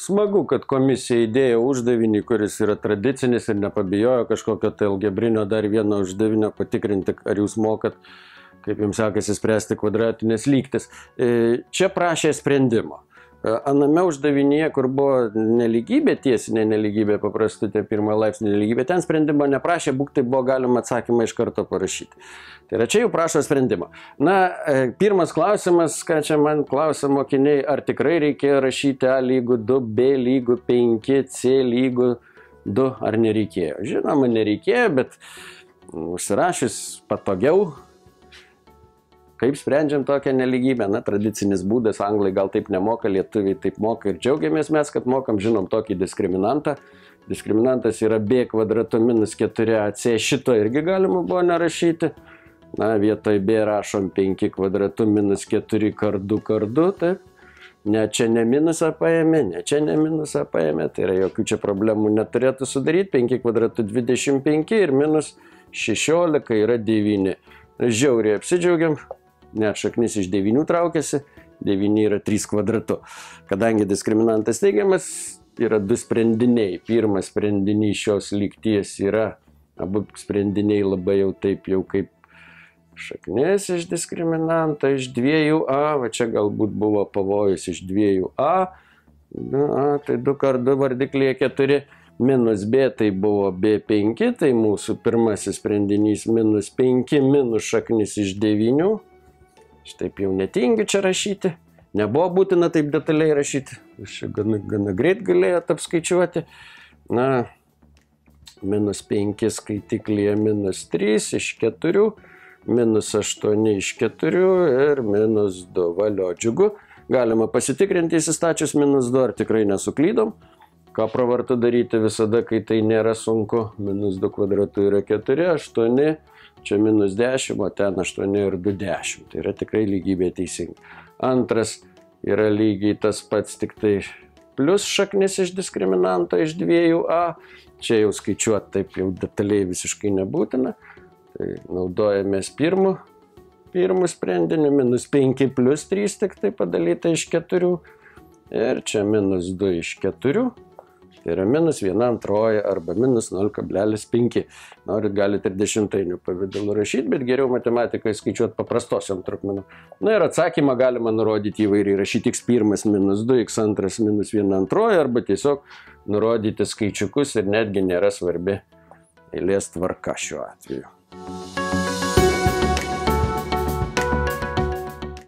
Smagu, kad komisija įdėjo uždavinį, kuris yra tradicinis ir nepabijojo kažkokio tai algebrinio dar vieno uždavinio patikrinti, ar jūs mokat, kaip jums sekasi spręsti kvadratinės lygtis. Čia prašė sprendimo. Aname uždavinyje, kur buvo nelygybė, tiesinė nelygybė, paprastutė pirmo laipsnio nelygybė, ten sprendimo neprašė, būk tai buvo galima atsakymą iš karto parašyti. Tai yra čia jau prašo sprendimo. Na, pirmas klausimas, ką čia man klausia mokiniai, ar tikrai reikėjo rašyti A lygu 2, B lygu 5, C lygu 2, ar nereikėjo. Žinoma, nereikėjo, bet užsirašius patogiau. Kaip sprendžiam tokią nelygybę? Na, tradicinis būdas, anglai gal taip nemoka, lietuviai taip moka ir džiaugiamės mes, kad mokam, žinom tokį diskriminantą. Diskriminantas yra B kvadrato minus 4AC, šito irgi galima buvo nerašyti. Na, vietoj B rašom 5 kvadratų minus 4 kart 2 kart 2, taip. Ne čia ne minusą paėmė, ne čia ne minusą paėmė, tai yra jokių čia problemų neturėtų sudaryti. 5 kvadratų 25 ir minus 16 yra 9. Žiauriai apsidžiaugiam. Net šaknis iš 9 traukiasi, 9 yra 3 kvadratu. Kadangi diskriminantas teigiamas, yra 2 sprendiniai. Pirmas sprendinys šios lygties yra, abu sprendiniai labai jau taip jau kaip šaknis iš diskriminanto, iš 2a, va čia galbūt buvo pavojus iš 2a, tai 2 kart 2 vardiklyje 4, minus b tai buvo b5, tai mūsų pirmasis sprendinys minus 5 minus šaknis iš 9. Štaip jau netingiu čia rašyti. Nebuvo būtina taip detaliai rašyti. Aš čia gana greit galėjot apskaičiuoti. Na, minus 5 skaitiklyje minus 3 iš 4, minus 8 iš 4 ir minus 2. Valio, džiugu. Galima pasitikrinti įsistačius minus 2, ar tikrai nesuklydom. Ką pravartu daryti visada, kai tai nėra sunku. Minus 2 kvadratų yra 4, 8. Čia minus 10, o ten 8 ir 2, 10. Tai yra tikrai lygybė teisinga. Antras yra lygiai tas pats, tik tai plus šaknis iš diskriminanto iš 2a. Čia jau skaičiuoti taip jau detaliai visiškai nebūtina. Tai naudojamės pirmu sprendiniu. Minus 5 plus 3 tik tai padalyta iš 4. Ir čia minus 2 iš 4. Tai yra minus 1/2 arba minus 0,5. Norit, galite ir dešimtainių pavidalu rašyti, bet geriau matematikoje skaičiuoti paprastosiom trukmenom. Na ir atsakymą galima nurodyti įvairiai, rašyti x1 minus 2, x2 minus 1/2 arba tiesiog nurodyti skaičiukus ir netgi nėra svarbi eilės tvarka šiuo atveju.